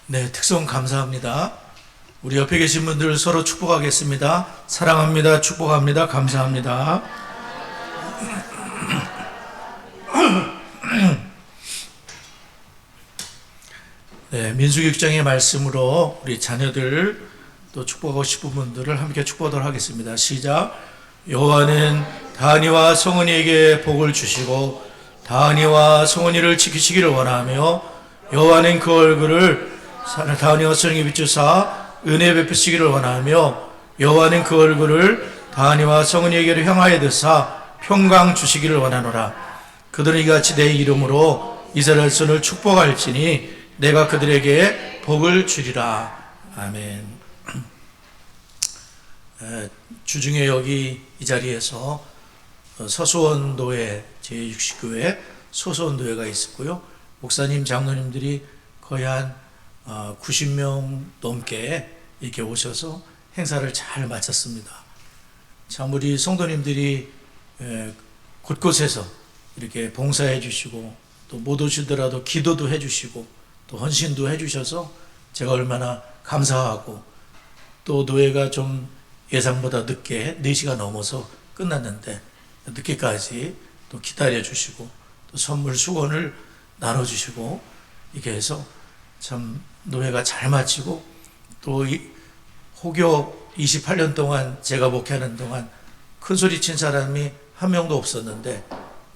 네, 특성 감사합니다. 우리 옆에 계신 분들 서로 축복하겠습니다. 사랑합니다. 축복합니다. 감사합니다. 네, 민수기 6장의 말씀으로 우리 자녀들 또 축복하고 싶은 분들을 함께 축복하도록 하겠습니다. 시작. 여호와는 다니와 성은이에게 복을 주시고 다니와 성은이를 지키시기를 원하며 여호와는 그 얼굴을 다니와 성은이에 비추사 은혜 베푸시기를 원하며 여호와는 그 얼굴을 다니와 성은이에게로 향하여 드사 평강 주시기를 원하노라. 그들은 이같이 내 이름으로 이스라엘 son을 축복할지니 내가 그들에게 복을 주리라. 아멘. 주중에 여기 이 자리에서 서수원도회 제60교회 서수원도회가 있었고요. 목사님, 장로님들이 거의 한 90명 넘게 이렇게 오셔서 행사를 잘 마쳤습니다. 참 우리 성도님들이 곳곳에서 이렇게 봉사해 주시고 또 못 오시더라도 기도도 해 주시고 또 헌신도 해 주셔서 제가 얼마나 감사하고 또 노예가 좀 예상보다 늦게 4시가 넘어서 끝났는데 늦게까지 또 기다려 주시고 또 선물 수건을 나눠 주시고 이렇게 해서 참 노예가 잘 마치고 또 호교 28년 동안 제가 목회하는 동안 큰 소리 친 사람이 한 명도 없었는데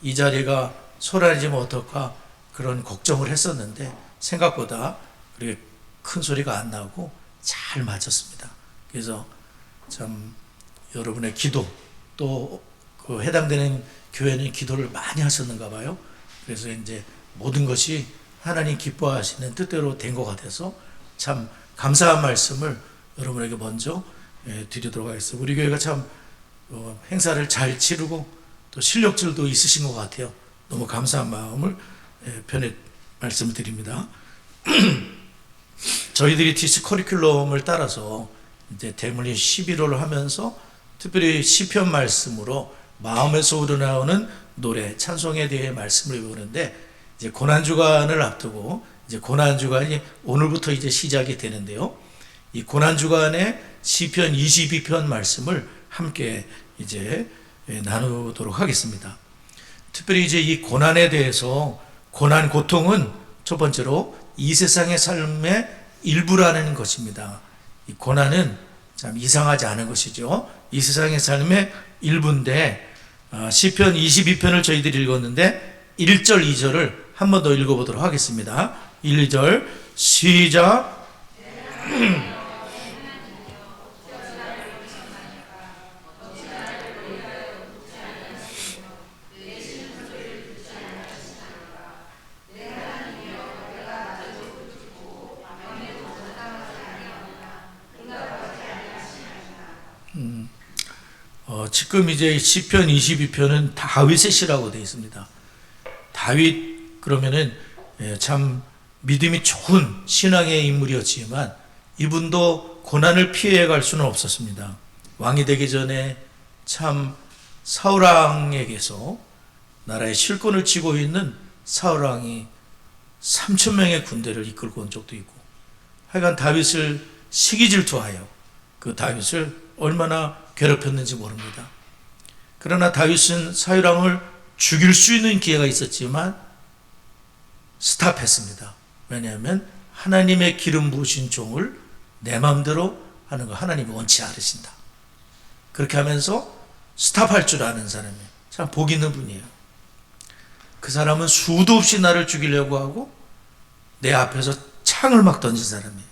이 자리가 소란해지면 어떨까 그런 걱정을 했었는데 생각보다 그렇게 큰 소리가 안 나고 잘 마쳤습니다. 그래서 참 여러분의 기도 또 그 해당되는 교회는 기도를 많이 하셨는가 봐요. 그래서 이제 모든 것이 하나님 기뻐하시는 뜻대로 된 것 같아서 참 감사한 말씀을 여러분에게 먼저 드리도록 하겠습니다. 우리 교회가 참 행사를 잘 치르고 또 실력들도 있으신 것 같아요. 너무 감사한 마음을 편에 말씀을 드립니다. 저희들이 디스 커리큘럼을 따라서 이제 대문이 11호를 하면서 특별히 시편 말씀으로 마음에서 우러나오는 노래, 찬송에 대해 말씀을 배우는데 이제 고난주간을 앞두고 이제 고난주간이 오늘부터 이제 시작이 되는데요. 이 고난주간에 시편 22편 말씀을 함께 이제 나누도록 하겠습니다. 특별히 이제 이 고난에 대해서 고난, 고통은 첫 번째로 이 세상의 삶의 일부라는 것입니다. 이 고난은 참 이상하지 않은 것이죠. 이 세상의 삶의 일부인데 시편 22편을 저희들이 읽었는데 1절, 2절을 한 번 더 읽어보도록 하겠습니다. 1절 시작. 지금 이제 시편 22편은 다윗의 시라고 되어 있습니다. 다윗 그러면은 참 믿음이 좋은 신앙의 인물이었지만 이분도 고난을 피해 갈 수는 없었습니다. 왕이 되기 전에 참 사울왕에게서 나라의 실권을 쥐고 있는 사울왕이 3,000명의 군대를 이끌고 온 적도 있고 하여간 다윗을 시기질투하여 그 다윗을 얼마나 괴롭혔는지 모릅니다. 그러나 다윗은 사울왕을 죽일 수 있는 기회가 있었지만 스탑했습니다. 왜냐하면 하나님의 기름 부으신 종을 내 마음대로 하는 거 하나님이 원치 않으신다. 그렇게 하면서 스탑할 줄 아는 사람이에요. 참 복 있는 분이에요. 그 사람은 수도 없이 나를 죽이려고 하고 내 앞에서 창을 막 던진 사람이에요.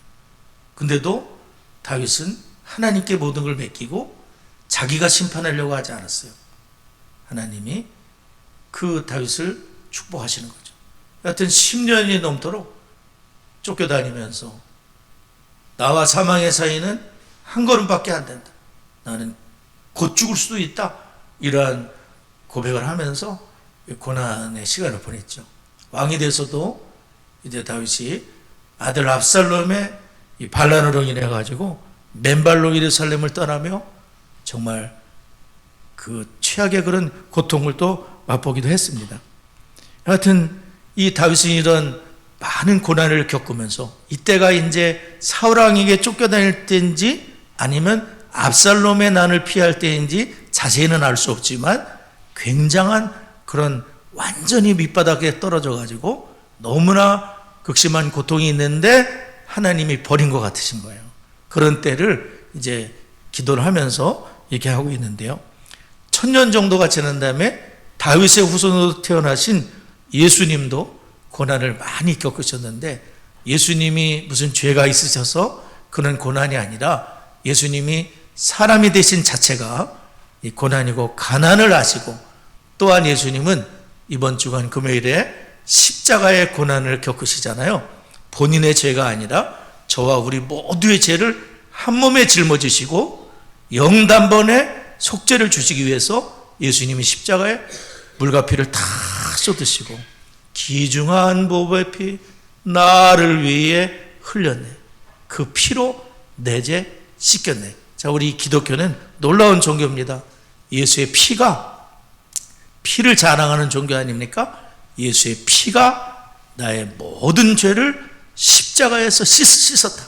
근데도 다윗은 하나님께 모든 걸 맡기고 자기가 심판하려고 하지 않았어요. 하나님이 그 다윗을 축복하시는 거죠. 여하튼 10년이 넘도록 쫓겨다니면서 나와 사망의 사이는 한 걸음밖에 안 된다. 나는 곧 죽을 수도 있다. 이러한 고백을 하면서 고난의 시간을 보냈죠. 왕이 돼서도 이제 다윗이 아들 압살롬의 이 반란으로 인해 가지고 맨발로 예루살렘을 떠나며 정말 그 최악의 그런 고통을 또 맛보기도 했습니다. 하여튼 이 다윗은 이런 많은 고난을 겪으면서 이때가 이제 사울왕에게 쫓겨다닐 때인지 아니면 압살롬의 난을 피할 때인지 자세히는 알 수 없지만 굉장한 그런 완전히 밑바닥에 떨어져 가지고 너무나 극심한 고통이 있는데 하나님이 버린 것 같으신 거예요. 그런 때를 이제 기도를 하면서 얘기하고 있는데요. 1000년 정도가 지난 다음에 다윗의 후손으로 태어나신 예수님도 고난을 많이 겪으셨는데 예수님이 무슨 죄가 있으셔서 그런 고난이 아니라 예수님이 사람이 되신 자체가 이 고난이고 가난을 아시고 또한 예수님은 이번 주간 금요일에 십자가의 고난을 겪으시잖아요. 본인의 죄가 아니라 저와 우리 모두의 죄를 한 몸에 짊어지시고 영단번에 속죄를 주시기 위해서 예수님이 십자가에 물과 피를 다 쏟으시고 귀중한 보배의 피 나를 위해 흘렸네. 그 피로 내 죄 씻겼네. 자, 우리 기독교는 놀라운 종교입니다. 예수의 피를 자랑하는 종교 아닙니까? 예수의 피가 나의 모든 죄를 십자가에서 씻었다.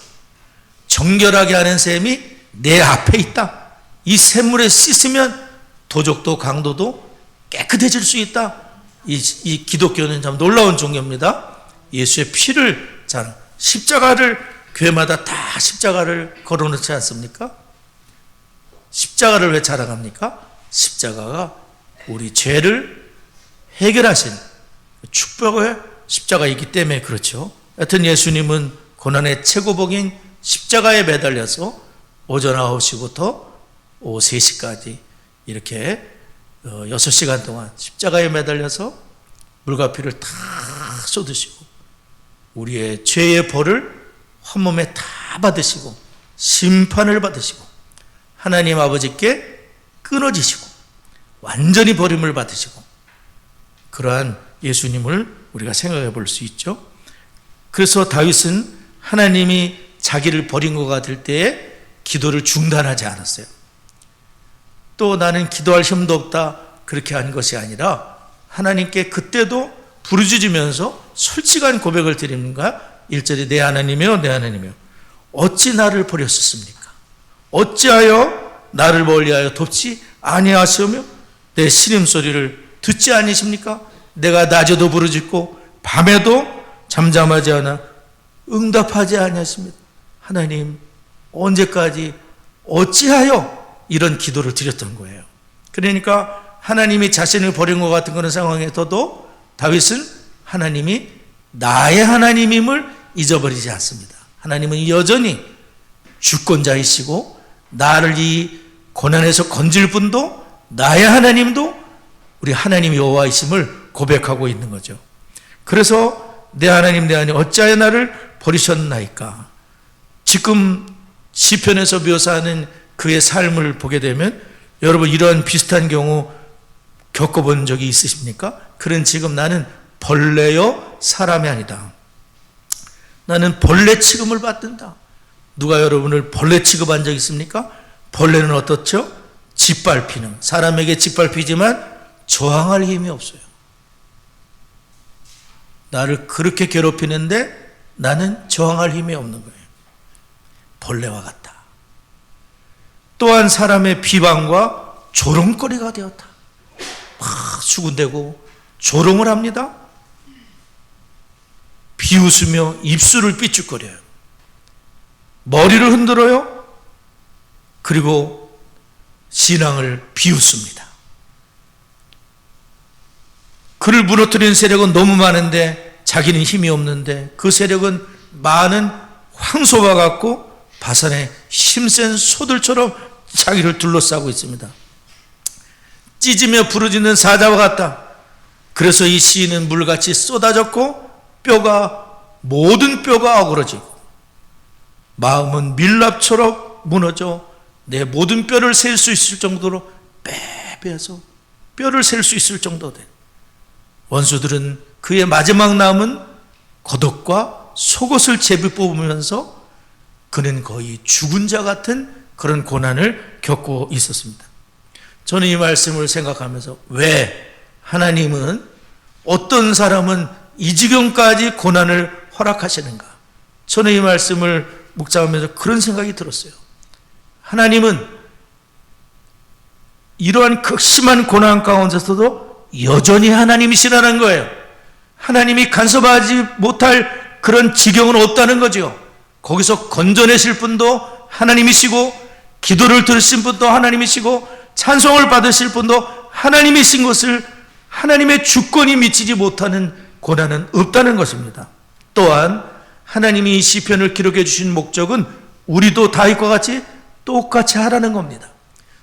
정결하게 하는 셈이 내 앞에 있다. 이 샘물에 씻으면 도적도 강도도 깨끗해질 수 있다. 이 기독교는 참 놀라운 종교입니다. 예수의 피를 자랑. 십자가를 교회마다 다 십자가를 걸어놓지 않습니까? 십자가를 왜 자랑합니까? 십자가가 우리 죄를 해결하신 축복의 십자가이기 때문에 그렇죠. 하여튼 예수님은 고난의 최고복인 십자가에 매달려서 오전 9시부터 오후 3시까지 이렇게 6시간 동안 십자가에 매달려서 물과 피를 다 쏟으시고 우리의 죄의 벌을 한 몸에 다 받으시고 심판을 받으시고 하나님 아버지께 끊어지시고 완전히 버림을 받으시고 그러한 예수님을 우리가 생각해 볼 수 있죠. 그래서 다윗은 하나님이 자기를 버린 것 같을 때에 기도를 중단하지 않았어요. 또 나는 기도할 힘도 없다 그렇게 한 것이 아니라 하나님께 그때도 부르짖으면서 솔직한 고백을 드립니다. 1절에 내 하나님이여 내 하나님이여 어찌 나를 버렸었습니까? 어찌하여 나를 멀리하여 돕지 아니하시며 내 신음소리를 듣지 아니십니까? 내가 낮에도 부르짖고 밤에도 잠잠하지 않아 응답하지 아니하십니다. 하나님 언제까지 어찌하여 이런 기도를 드렸던 거예요. 그러니까 하나님이 자신을 버린 것 같은 그런 상황에서도 다윗은 하나님이 나의 하나님임을 잊어버리지 않습니다. 하나님은 여전히 주권자이시고 나를 이 고난에서 건질 분도 나의 하나님도 우리 하나님 여호와이심을 고백하고 있는 거죠. 그래서 내 하나님 어찌하여 나를 버리셨나이까. 지금 시편에서 묘사하는 그의 삶을 보게 되면 여러분 이런 비슷한 경우 겪어본 적이 있으십니까? 그는 지금 나는 벌레요 사람이 아니다. 나는 벌레 취급을 받는다. 누가 여러분을 벌레 취급한 적 있습니까? 벌레는 어떻죠? 짓밟히는, 사람에게 짓밟히지만 저항할 힘이 없어요. 나를 그렇게 괴롭히는데 나는 저항할 힘이 없는 거예요. 벌레와 같다. 또한 사람의 비방과 조롱거리가 되었다. 막 수군대고 조롱을 합니다. 비웃으며 입술을 삐죽거려요. 머리를 흔들어요. 그리고 신앙을 비웃습니다. 그를 무너뜨리는 세력은 너무 많은데 자기는 힘이 없는데 그 세력은 많은 황소와 같고 바산의 힘센 소들처럼 자기를 둘러싸고 있습니다. 찢으며 부르짖는 사자와 같다. 그래서 이 시인은 물같이 쏟아졌고 모든 뼈가 어그러지고 마음은 밀랍처럼 무너져 내 모든 뼈를 셀 수 있을 정도로 빼빼서 뼈를 셀 수 있을 정도 된 원수들은 그의 마지막 남은 겉옷과 속옷을 제비 뽑으면서 그는 거의 죽은 자 같은 그런 고난을 겪고 있었습니다. 저는 이 말씀을 생각하면서 왜 하나님은 어떤 사람은 이 지경까지 고난을 허락하시는가? 저는 이 말씀을 묵상하면서 그런 생각이 들었어요. 하나님은 이러한 극심한 고난 가운데서도 여전히 하나님이시라는 거예요. 하나님이 간섭하지 못할 그런 지경은 없다는 거죠. 거기서 건져내실 분도 하나님이시고, 기도를 들으신 분도 하나님이시고, 찬송을 받으실 분도 하나님이신 것을, 하나님의 주권이 미치지 못하는 고난은 없다는 것입니다. 또한 하나님이 이 시편을 기록해 주신 목적은 우리도 다윗과 같이 똑같이 하라는 겁니다.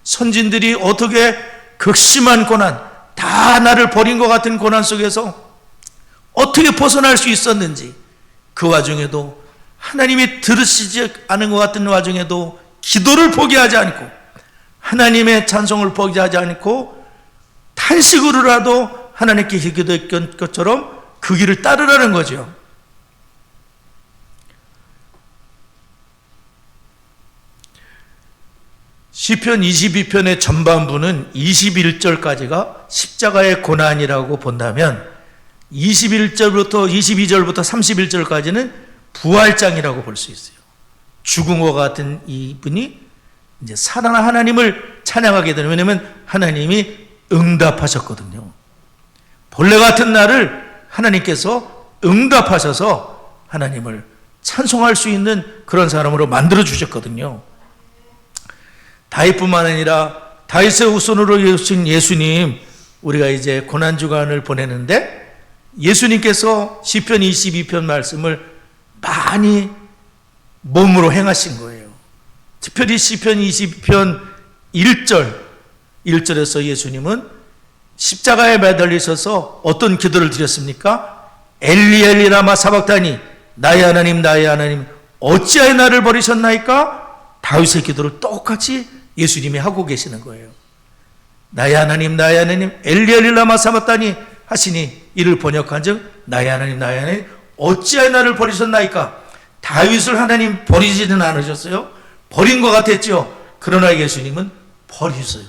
선진들이 어떻게 극심한 고난, 다 나를 버린 것 같은 고난 속에서 어떻게 벗어날 수 있었는지, 그 와중에도 하나님이 들으시지 않은 것 같은 와중에도 기도를 포기하지 않고, 하나님의 찬송을 포기하지 않고 탄식으로라도 하나님께 기도했던 것처럼 그 길을 따르라는 거죠. 시편 22편의 전반부는 21절까지가 십자가의 고난이라고 본다면 21절부터 22절부터 31절까지는 부활장이라고 볼 수 있어요. 죽은 것 같은 이분이 이제 살아난 하나님을 찬양하게 되는, 왜냐하면 하나님이 응답하셨거든요. 본래 같은 나를 하나님께서 응답하셔서 하나님을 찬송할 수 있는 그런 사람으로 만들어 주셨거든요. 다윗뿐만 아니라 다윗의 후손으로 오신 예수님, 우리가 이제 고난주간을 보내는데 예수님께서 시편 22편 말씀을 많이 몸으로 행하신 거예요. 특별히 시편 20편 1절에서 예수님은 십자가에 매달리셔서 어떤 기도를 드렸습니까? 엘리 엘리 라마 사박다니, 나의 하나님 나의 하나님 어찌하여 나를 버리셨나이까? 다윗의 기도를 똑같이 예수님이 하고 계시는 거예요. 나의 하나님 나의 하나님 엘리 엘리 라마 사박다니 하시니, 이를 번역한즉 나의 하나님 나의 하나님 어찌하여 나를 버리셨나이까? 다윗을 하나님 버리지는 않으셨어요. 버린 것 같았죠. 그러나 예수님은 버리셨어요.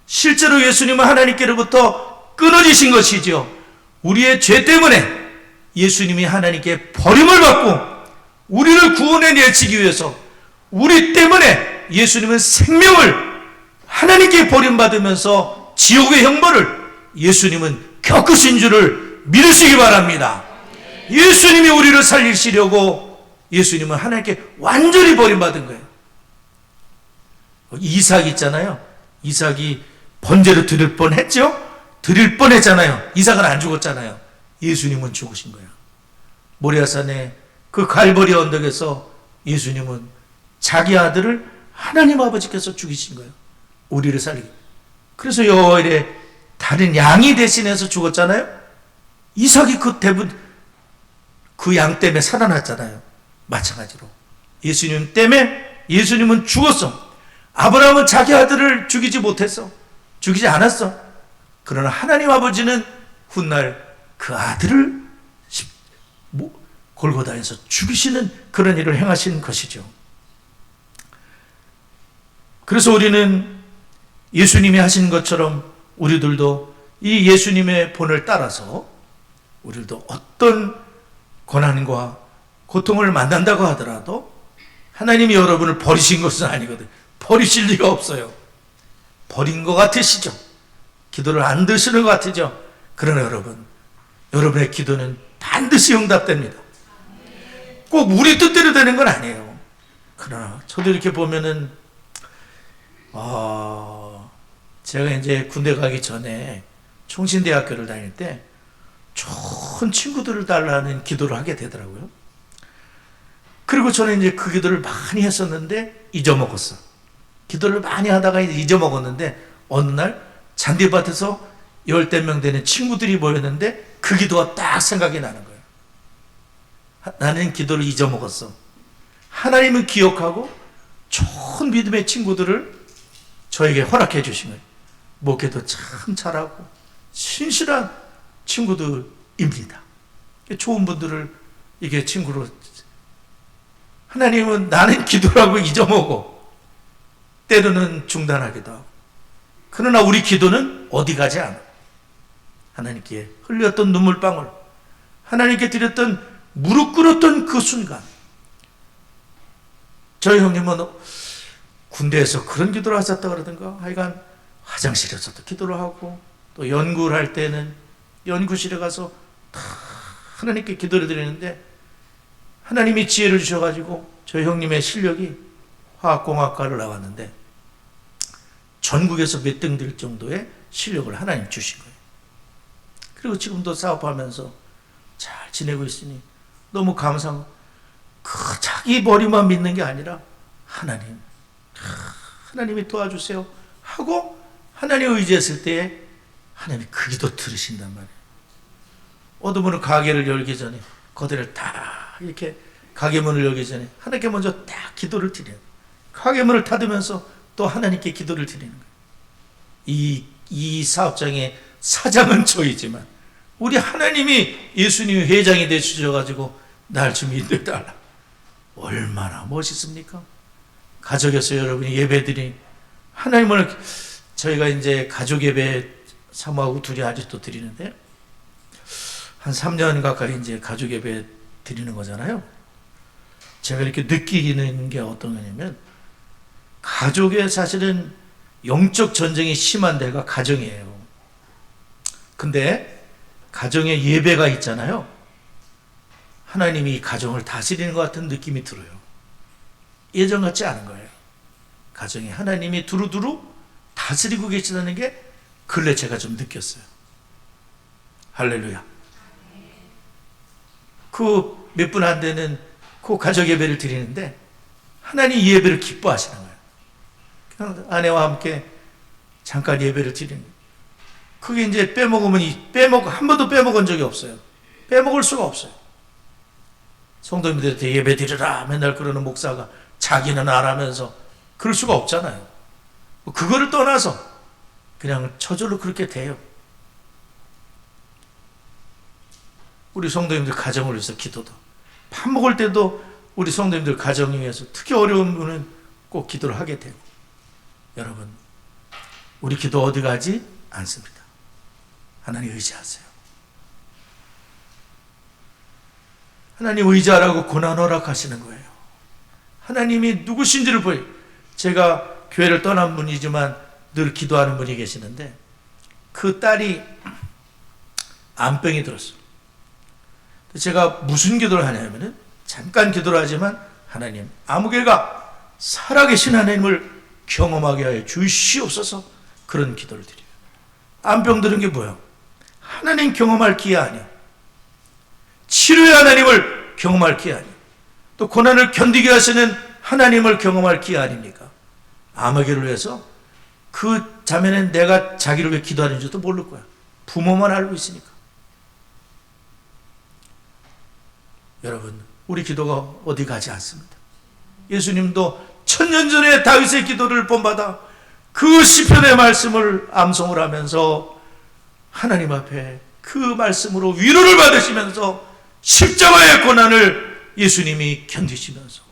실제로 예수님은 하나님께로부터 끊어지신 것이죠. 우리의 죄 때문에 예수님이 하나님께 버림을 받고 우리를 구원해 내치기 위해서, 우리 때문에 예수님은 생명을 하나님께 버림받으면서 지옥의 형벌을 예수님은 겪으신 줄을 믿으시기 바랍니다. 예수님이 우리를 살리시려고 예수님은 하나님께 완전히 버림받은 거예요. 이삭 있잖아요. 이삭이 번제로 드릴 뻔했죠? 드릴 뻔했잖아요. 이삭은 안 죽었잖아요. 예수님은 죽으신 거예요. 모리아산의 그 갈보리 언덕에서 예수님은 자기 아들을 하나님 아버지께서 죽이신 거예요. 우리를 살리기. 그래서 여호와의 다른 양이 대신해서 죽었잖아요. 이삭이 그 양 때문에 살아났잖아요. 마찬가지로 예수님 때문에 예수님은 죽었어. 아브라함은 자기 아들을 죽이지 못했어. 죽이지 않았어. 그러나 하나님 아버지는 훗날 그 아들을 골고다에서 죽이시는 그런 일을 행하신 것이죠. 그래서 우리는 예수님이 하신 것처럼 우리들도 이 예수님의 본을 따라서 우리들도 어떤 고난과 고통을 만난다고 하더라도 하나님이 여러분을 버리신 것은 아니거든요. 버리실 리가 없어요. 버린 것 같으시죠? 기도를 안 드시는 것 같으죠? 그러나 여러분의 기도는 반드시 응답됩니다. 꼭 우리 뜻대로 되는 건 아니에요. 그러나 저도 이렇게 보면은 제가 이제 군대 가기 전에 총신대학교를 다닐 때 좋은 친구들을 달라는 기도를 하게 되더라고요. 그리고 저는 이제 그 기도를 많이 했었는데 잊어먹었어. 기도를 많이 하다가 잊어먹었는데 어느 날 잔디밭에서 10대 명 되는 친구들이 모였는데 그 기도가 딱 생각이 나는 거예요. 나는 기도를 잊어먹었어. 하나님은 기억하고 좋은 믿음의 친구들을 저에게 허락해 주신 거예요. 목회도 참 잘하고 신실한 친구들입니다. 좋은 분들을 이게 친구로, 하나님은 나는 기도라고 잊어먹어. 때로는 중단하기도 하고. 그러나 우리 기도는 어디 가지 않아. 하나님께 흘렸던 눈물방울, 하나님께 드렸던 무릎 꿇었던 그 순간, 저희 형님은 군대에서 그런 기도를 하셨다 그러던가, 하여간 화장실에서도 기도를 하고, 또 연구를 할 때는 연구실에 가서 다 하나님께 기도를 드리는데, 하나님이 지혜를 주셔가지고 저희 형님의 실력이 화학공학과를 나왔는데 전국에서 몇 등 될 정도의 실력을 하나님 주신 거예요. 그리고 지금도 사업하면서 잘 지내고 있으니 너무 감사하고, 그 자기 머리만 믿는 게 아니라 하나님이 도와주세요 하고 하나님 의지했을 때에 하나님이 그 기도 들으신단 말이에요. 어떤 분은 가게를 열기 전에 거대를 다 이렇게 가게 문을 열기 전에 하나님께 먼저 딱 기도를 드려요. 가게 문을 닫으면서 또 하나님께 기도를 드리는 거예요. 이 사업장의 사장은 저이지만 우리 하나님이 예수님이 회장이 되주셔가지고 날 좀 인도해달라. 얼마나 멋있습니까? 가족에서 여러분이 예배드린 하나님을, 저희가 이제 가족 예배 사모하고 둘이 아직도 드리는데 한 3년 가까이 이제 가족 예배 드리는 거잖아요. 제가 이렇게 느끼는 게 어떤 거냐면, 가족의 사실은 영적 전쟁이 심한 데가 가정이에요. 근데 가정에 예배가 있잖아요. 하나님이 이 가정을 다스리는 것 같은 느낌이 들어요. 예전 같지 않은 거예요. 가정에 하나님이 두루두루 다스리고 계시다는 게 근래 제가 좀 느꼈어요. 할렐루야. 그 몇 분 안 되는 그 가족 예배를 드리는데 하나님 이 예배를 기뻐하시는 거예요. 그냥 아내와 함께 잠깐 예배를 드리는 거예요. 그게 이제 한 번도 빼먹은 적이 없어요. 빼먹을 수가 없어요. 성도님들한테 예배 드리라 맨날 그러는 목사가 자기는 알아면서 그럴 수가 없잖아요. 그거를 떠나서 그냥 저절로 그렇게 돼요. 우리 성도님들 가정을 위해서 기도도, 밥 먹을 때도 우리 성도님들 가정을 위해서, 특히 어려운 분은 꼭 기도를 하게 되고. 여러분, 우리 기도 어디 가지 않습니다. 하나님 의지하세요. 하나님 의지하라고 고난 허락하시는 거예요. 하나님이 누구신지를 보여요. 제가 교회를 떠난 분이지만 늘 기도하는 분이 계시는데, 그 딸이 암병이 들었어요. 제가 무슨 기도를 하냐면은, 잠깐 기도를 하지만 하나님, 아무개가 살아계신 하나님을 경험하게 하여 주시옵소서, 그런 기도를 드려요. 암병 들은 게 뭐예요? 하나님 경험할 기회 아니에요. 치료의 하나님을 경험할 기회 아니에요. 또 고난을 견디게 하시는 하나님을 경험할 기회 아닙니까? 아무개를 위해서 그 자매는 내가 자기를 위해 기도하는 줄도 모를 거야. 부모만 알고 있으니까. 여러분, 우리 기도가 어디 가지 않습니다. 예수님도 1000년 전에 다윗의 기도를 본받아 그 시편의 말씀을 암송을 하면서 하나님 앞에 그 말씀으로 위로를 받으시면서 십자가의 고난을 예수님이 견디시면서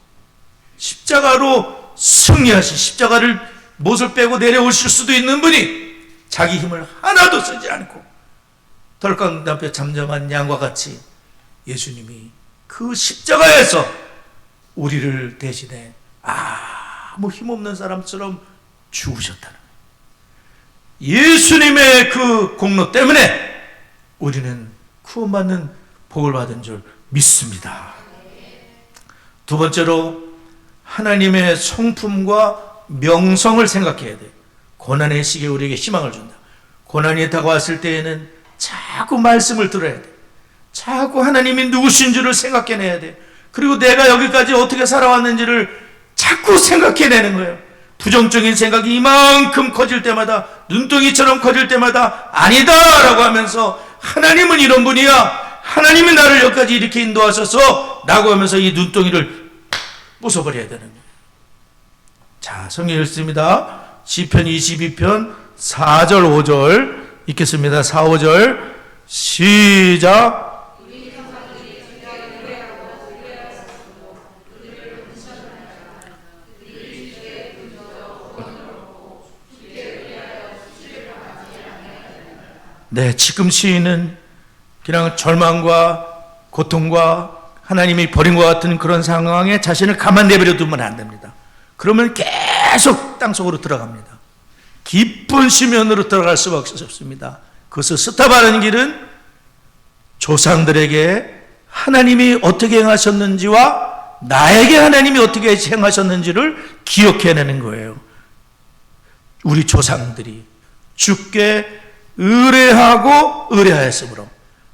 십자가로 승리하신, 십자가를 못을 빼고 내려오실 수도 있는 분이 자기 힘을 하나도 쓰지 않고 덜강 앞에 잠잠한 양과 같이 예수님이 그 십자가에서 우리를 대신해 아무 힘없는 사람처럼 죽으셨다는 거예요. 예수님의 그 공로 때문에 우리는 구원받는 복을 받은 줄 믿습니다. 두 번째로, 하나님의 성품과 명성을 생각해야 돼요. 고난의 시기에 우리에게 희망을 준다. 고난이 다가왔을 때에는 자꾸 말씀을 들어야 돼. 자꾸 하나님이 누구신 줄을 생각해내야 돼. 그리고 내가 여기까지 어떻게 살아왔는지를 자꾸 생각해내는 거예요. 부정적인 생각이 이만큼 커질 때마다, 눈덩이처럼 커질 때마다 아니다 라고 하면서, 하나님은 이런 분이야, 하나님이 나를 여기까지 이렇게 인도하셔서 라고 하면서 이 눈덩이를 부숴버려야 되는 거예요. 자, 성경 읽습니다. 시편 22편 4절 5절 읽겠습니다. 4, 5절 시작. 네, 지금 시인은 그냥 절망과 고통과 하나님이 버린 것 같은 그런 상황에 자신을 가만 내버려 두면 안 됩니다. 그러면 계속 땅속으로 들어갑니다. 깊은 수면으로 들어갈 수밖에 없습니다. 그것을 스탑하는 길은 조상들에게 하나님이 어떻게 행하셨는지와 나에게 하나님이 어떻게 행하셨는지를 기억해내는 거예요. 우리 조상들이 주께 의뢰하고 의뢰하였으므로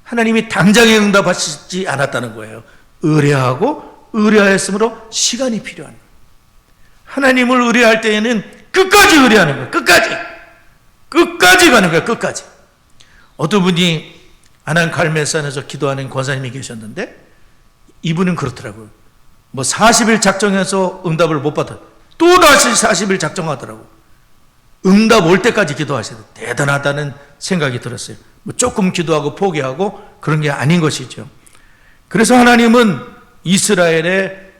하나님이 당장에 응답하시지 않았다는 거예요. 의뢰하고 의뢰하였으므로 시간이 필요한 거예요. 하나님을 의뢰할 때에는 끝까지 의뢰하는 거예요. 끝까지 가는 거예요. 끝까지. 어떤 분이 아난갈멜산에서 기도하는 권사님이 계셨는데 이분은 그렇더라고요. 뭐 40일 작정해서 응답을 못 받아 또다시 40일 작정하더라고요. 응답 올 때까지 기도하셔야 돼요. 대단하다는 생각이 들었어요. 뭐 조금 기도하고 포기하고 그런 게 아닌 것이죠. 그래서 하나님은 이스라엘의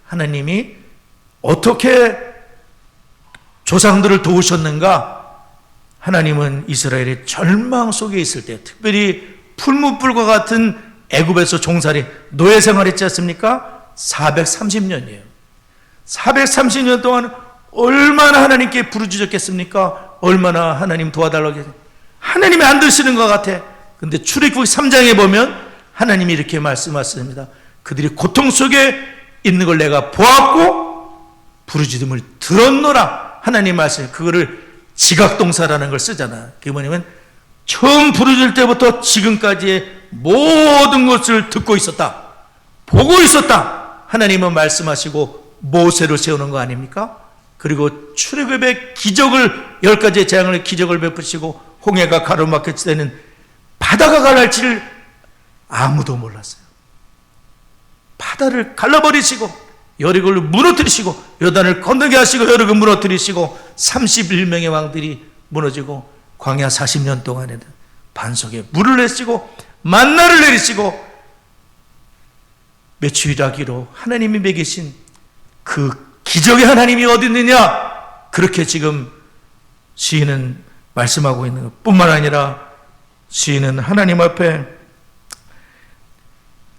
하나님이 어떻게 조상들을 도우셨는가? 하나님은 이스라엘이 절망 속에 있을 때, 특별히 풀무불과 같은 애굽에서 종살이 노예 생활했지 않습니까? 430년이에요. 430년 동안 얼마나 하나님께 부르짖었겠습니까? 얼마나 하나님 도와달라고 했어요. 하나님이 안 들으시는 것 같아. 근데 출애굽기 3장에 보면 하나님이 이렇게 말씀하십니다. 그들이 고통 속에 있는 걸 내가 보았고 부르짖음을 들었노라. 하나님 말씀, 그거를 지각동사라는 걸 쓰잖아. 그게 뭐냐면 처음 부르짖을 때부터 지금까지의 모든 것을 듣고 있었다, 보고 있었다. 하나님은 말씀하시고 모세를 세우는 거 아닙니까? 그리고 출애굽의 기적을 10가지의 재앙을 기적을 베푸시고 홍해가 가로막혔을 때는 바다가 갈랄지를 아무도 몰랐어요. 바다를 갈라버리시고 여리고를 무너뜨리시고 요단을 건너게 하시고 여리고 무너뜨리시고 31명의 왕들이 무너지고 광야 40년 동안에는 반석에 물을 내시고 만나를 내리시고 메추라기로 하나님이 먹이신 그 기적의 하나님이 어디 있느냐? 그렇게 지금 시인은 말씀하고 있는 것 뿐만 아니라 시인은 하나님 앞에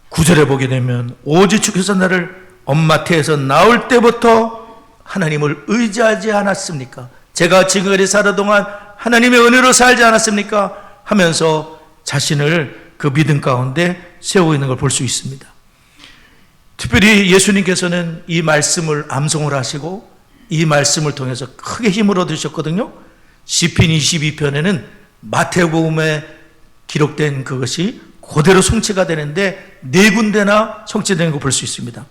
9절에 보게 되면 오직 주께서 나를 엄마 태에서 나올 때부터 하나님을 의지하지 않았습니까? 제가 지금까지 살아 동안 하나님의 은혜로 살지 않았습니까? 하면서 자신을 그 믿음 가운데 세우고 있는 걸 볼 수 있습니다. 특별히 예수님께서는 이 말씀을 암송을 하시고 이 말씀을 통해서 크게 힘을 얻으셨거든요. 시편 22편에는 마태복음에 기록된 그것이 그대로 성취가 되는데 4군데나 성취되는 걸 볼 수 있습니다.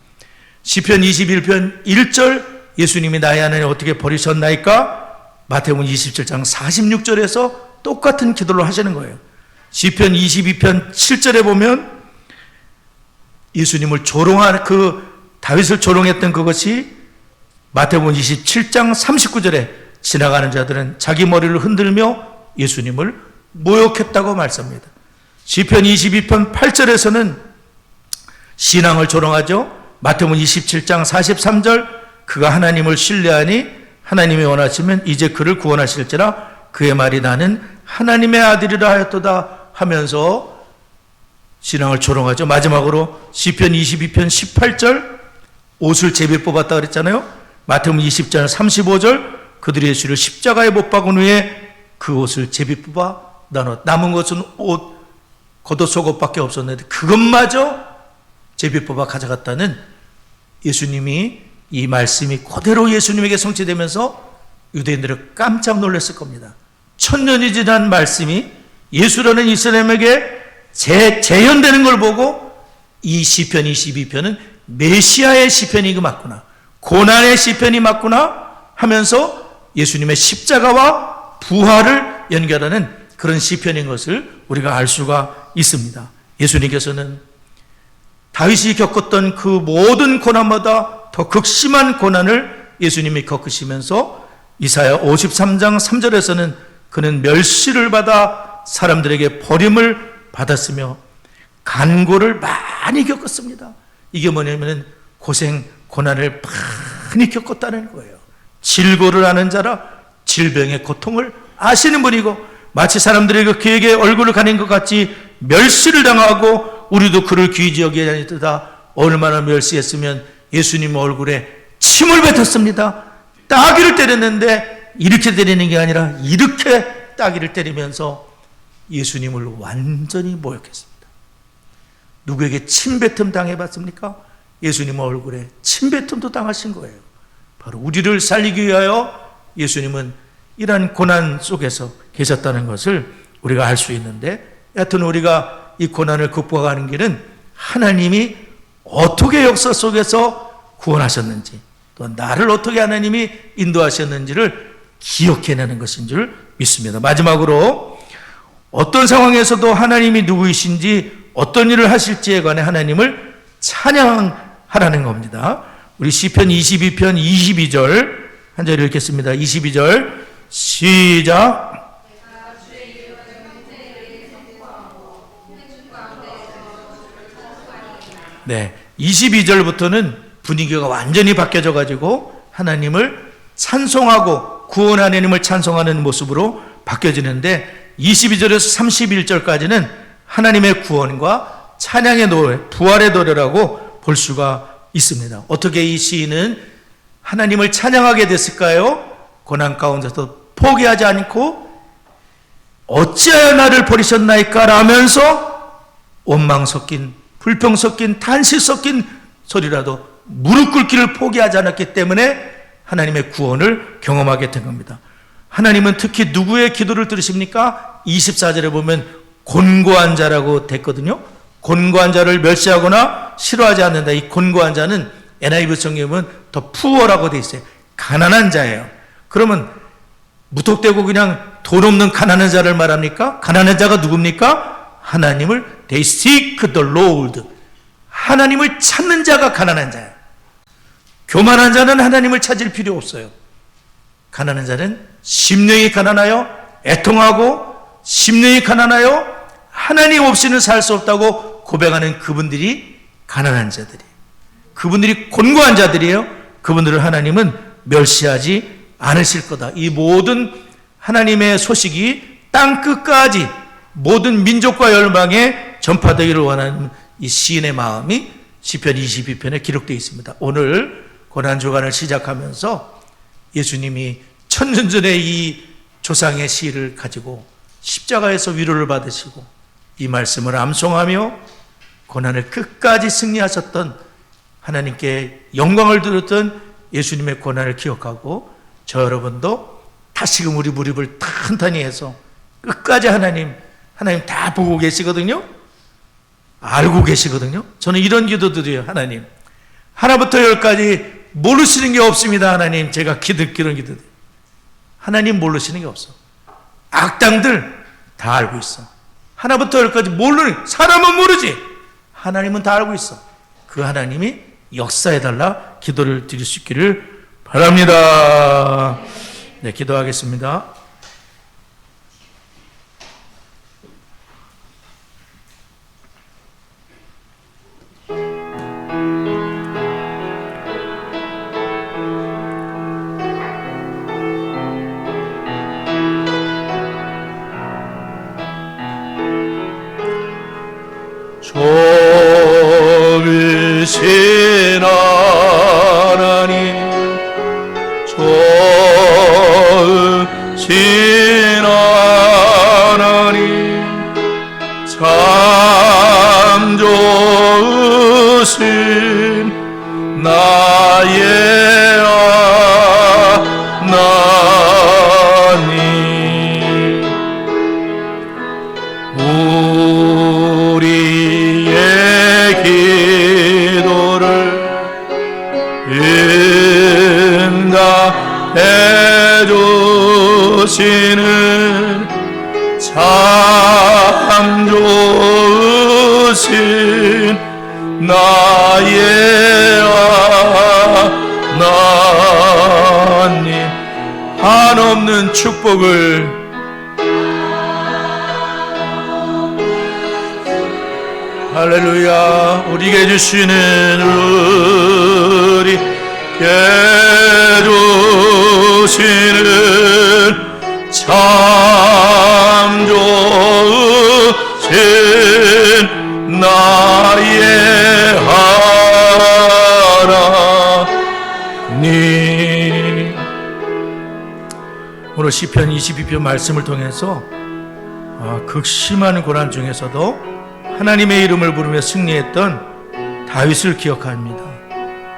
시편 21편 1절 예수님이 나의 하나님 어떻게 버리셨나이까? 마태복음 27장 46절에서 똑같은 기도를 하시는 거예요. 시편 22편 7절에 보면 예수님을 조롱한 다윗을 조롱했던 그것이 마태복음 27장 39절에 지나가는 자들은 자기 머리를 흔들며 예수님을 모욕했다고 말씀합니다. 시편 22편 8절에서는 신앙을 조롱하죠. 마태복음 27장 43절 그가 하나님을 신뢰하니 하나님이 원하시면 이제 그를 구원하실지라 그의 말이 나는 하나님의 아들이라 하였도다 하면서 신앙을 조롱하죠. 마지막으로 시편 22편 18절 옷을 제비 뽑았다 그랬잖아요. 마태복음 20장 35절 그들이 예수를 십자가에 못 박은 후에 그 옷을 제비 뽑아 나눴. 남은 것은 옷, 겉옷 속옷밖에 없었는데 그것마저 제비 뽑아 가져갔다는 예수님이 이 말씀이 그대로 예수님에게 성취되면서 유대인들은 깜짝 놀랐을 겁니다. 1000년이 지난 말씀이 예수라는 이 사람에게 재현되는 걸 보고 이 시편 22편은 메시아의 시편이 맞구나, 고난의 시편이 맞구나 하면서 예수님의 십자가와 부활을 연결하는 그런 시편인 것을 우리가 알 수가 있습니다. 예수님께서는 다윗이 겪었던 그 모든 고난보다 더 극심한 고난을 예수님이 겪으시면서 이사야 53장 3절에서는 그는 멸시를 받아 사람들에게 버림을 받았으며 간고를 많이 겪었습니다. 이게 뭐냐면 고생, 고난을 많이 겪었다는 거예요. 질고를 아는 자라 질병의 고통을 아시는 분이고 마치 사람들이 그에게 얼굴을 가린 것 같이 멸시를 당하고 우리도 그를 귀히 여기지 아니하도다. 얼마나 멸시했으면 예수님 얼굴에 침을 뱉었습니다. 따귀를 때렸는데 이렇게 때리는 게 아니라 이렇게 따귀를 때리면서 예수님을 완전히 모욕했습니다. 누구에게 침뱉음 당해봤습니까? 예수님 얼굴에 침뱉음도 당하신 거예요. 바로 우리를 살리기 위하여 예수님은 이러한 고난 속에서 계셨다는 것을 우리가 알 수 있는데, 여하튼 우리가 이 고난을 극복하는 길은 하나님이 어떻게 역사 속에서 구원하셨는지, 또 나를 어떻게 하나님이 인도하셨는지를 기억해내는 것인 줄 믿습니다. 마지막으로 어떤 상황에서도 하나님이 누구이신지 어떤 일을 하실지에 관해 하나님을 찬양하라는 겁니다. 우리 시편 22편 22절 한 절 읽겠습니다. 22절 시작. 네, 22절부터는 분위기가 완전히 바뀌어져 가지고 하나님을 찬송하고 구원한 하나님을 찬송하는 모습으로 바뀌어지는데, 22절에서 31절까지는 하나님의 구원과 찬양의 노래, 부활의 노래라고 볼 수가 있습니다. 어떻게 이 시인은 하나님을 찬양하게 됐을까요? 고난 가운데서 포기하지 않고 어찌하여 나를 버리셨나이까 라면서 원망 섞인, 불평 섞인, 탄식 섞인 소리라도 무릎 꿇기를 포기하지 않았기 때문에 하나님의 구원을 경험하게 된 겁니다. 하나님은 특히 누구의 기도를 들으십니까? 24절에 보면 곤고한 자라고 됐거든요. 곤고한 자를 멸시하거나 싫어하지 않는다. 이 곤고한 자는 NIV 성경은 더 푸어라고 돼 있어요. 가난한 자예요. 그러면 무턱대고 그냥 돈 없는 가난한 자를 말합니까? 가난한 자가 누굽니까? 하나님을 they seek the Lord. 하나님을 찾는 자가 가난한 자예요. 교만한 자는 하나님을 찾을 필요 없어요. 가난한 자는 심령이 가난하여 애통하고 심령이 가난하여 하나님 없이는 살 수 없다고 고백하는 그분들이 가난한 자들이에요. 그분들이 곤고한 자들이에요. 그분들을 하나님은 멸시하지 않으실 거다. 이 모든 하나님의 소식이 땅끝까지 모든 민족과 열방에 전파되기를 원하는 이 시인의 마음이 시편 22편에 기록되어 있습니다. 오늘 고난주간을 시작하면서 예수님이 천년 전에 이 조상의 시를 가지고 십자가에서 위로를 받으시고 이 말씀을 암송하며 고난을 끝까지 승리하셨던 하나님께 영광을 드렸던 예수님의 고난을 기억하고 저 여러분도 다시금 우리 무릎을 탄탄히 해서 끝까지 하나님 다 보고 계시거든요. 알고 계시거든요. 저는 이런 기도 드려요. 하나님, 하나부터 열까지 모르시는 게 없습니다. 하나님, 제가 기도하는 기도. 하나님 모르시는 게 없어. 악당들 다 알고 있어. 하나부터 열까지 모르는 사람은 모르지. 하나님은 다 알고 있어. 그 하나님이 역사해달라 기도를 드릴 수 있기를 바랍니다. 네, 기도하겠습니다. 좋으신 하나님, 좋으신 하나님, 참 좋으신 나의 하나님, 우리의 기도를 응답해 주시는 참 좋으신 나의 하나님, 한없는 축복을 할렐루야, 우리에게 주시는 우리에게 주시는 참 좋으신 나 오늘 시편 22편 말씀을 통해서 극심한 고난 중에서도 하나님의 이름을 부르며 승리했던 다윗을 기억합니다.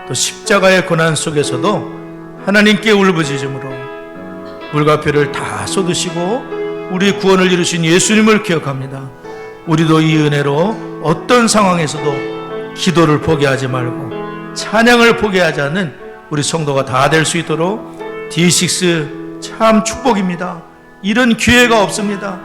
또 십자가의 고난 속에서도 하나님께 울부짖음으로 물과 뼈를 다 쏟으시고 우리 구원을 이루신 예수님을 기억합니다. 우리도 이 은혜로 어떤 상황에서도 기도를 포기하지 말고 찬양을 포기하지 않는 우리 성도가 다 될 수 있도록 D6 참 축복입니다. 이런 기회가 없습니다.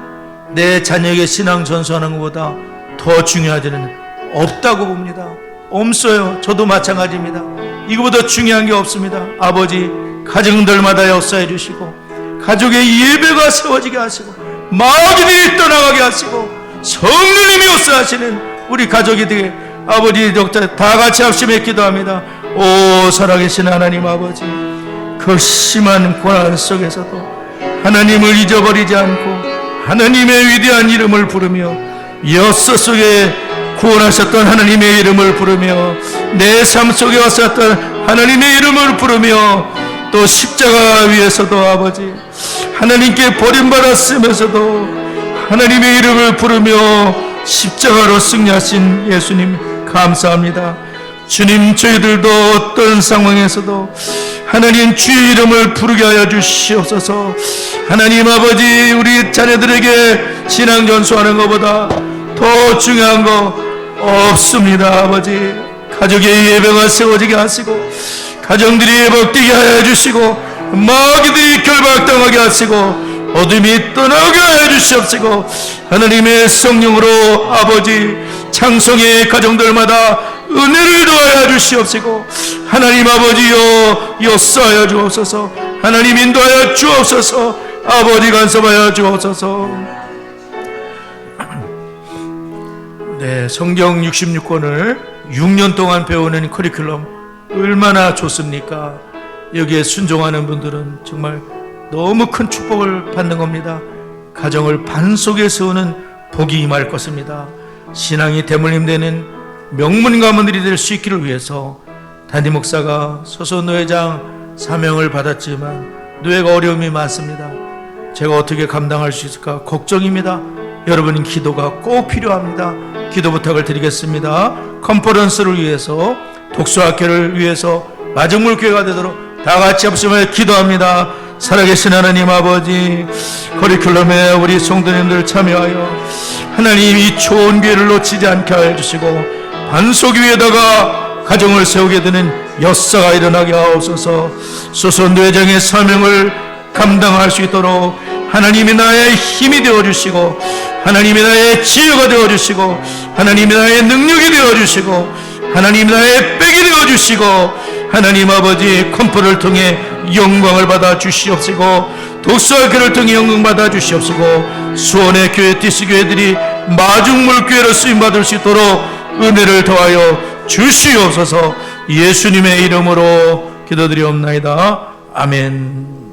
내 자녀에게 신앙 전수하는 것보다 더 중요한 일은 없다고 봅니다. 없어요. 저도 마찬가지입니다. 이거보다 중요한 게 없습니다. 아버지, 가정들마다 역사해 주시고 가족의 예배가 세워지게 하시고 마귀들이 떠나가게 하시고 성령님이 역사하시는 우리 가족이 되게 아버지 다 같이 합심해 기도합니다. 오 살아계신 하나님 아버지, 그 심한 고난 속에서도 하나님을 잊어버리지 않고 하나님의 위대한 이름을 부르며 엿서 속에 구원하셨던 하나님의 이름을 부르며 내 삶 속에 왔었던 하나님의 이름을 부르며 또 십자가 위에서도 아버지 하나님께 버림받았으면서도 하나님의 이름을 부르며 십자가로 승리하신 예수님 감사합니다. 주님, 저희들도 어떤 상황에서도 하나님 주의 이름을 부르게 하여 주시옵소서. 하나님 아버지, 우리 자녀들에게 신앙 전수하는 것보다 더 중요한 거 없습니다. 아버지, 가족의 예배가 세워지게 하시고 가정들이 회복되게 하여 주시고 마귀들이 결박당하게 하시고 어둠이 떠나게 하여 주시옵시고 하나님의 성령으로 아버지 창성의 가정들마다 은혜를 더하여 주시옵시고 하나님 아버지여 역사하여 주옵소서. 하나님 인도하여 주옵소서. 아버지 간섭하여 주옵소서. 네, 성경 66권을 6년 동안 배우는 커리큘럼 얼마나 좋습니까? 여기에 순종하는 분들은 정말 너무 큰 축복을 받는 겁니다. 가정을 반석에 세우는 복이 임할 것입니다. 신앙이 대물림되는 명문 가문들이 될 수 있기를 위해서 담임 목사가 소선노회장 사명을 받았지만 노예가 어려움이 많습니다. 제가 어떻게 감당할 수 있을까 걱정입니다. 여러분 기도가 꼭 필요합니다. 기도 부탁을 드리겠습니다. 컨퍼런스를 위해서, 독서학교를 위해서 마중물교회가 되도록 다 같이 합심하여 기도합니다. 살아계신 하나님 아버지, 커리큘럼에 우리 성도님들 참여하여 하나님 이 좋은 기회를 놓치지 않게 하여 주시고 반석 위에다가 가정을 세우게 되는 역사가 일어나게 하옵소서. 소선노회장의 사명을 감당할 수 있도록 하나님이 나의 힘이 되어주시고 하나님이 나의 지혜가 되어주시고 하나님이 나의 능력이 되어주시고 하나님이 나의 백이 되어주시고 하나님 아버지 컴포를 통해 영광을 받아 주시옵시고 독서학교를 통해 영광 받아 주시옵시고 수원의 교회 디스교회들이 마중물교회로 쓰임받을 수 있도록 은혜를 더하여 주시옵소서. 예수님의 이름으로 기도드리옵나이다. 아멘.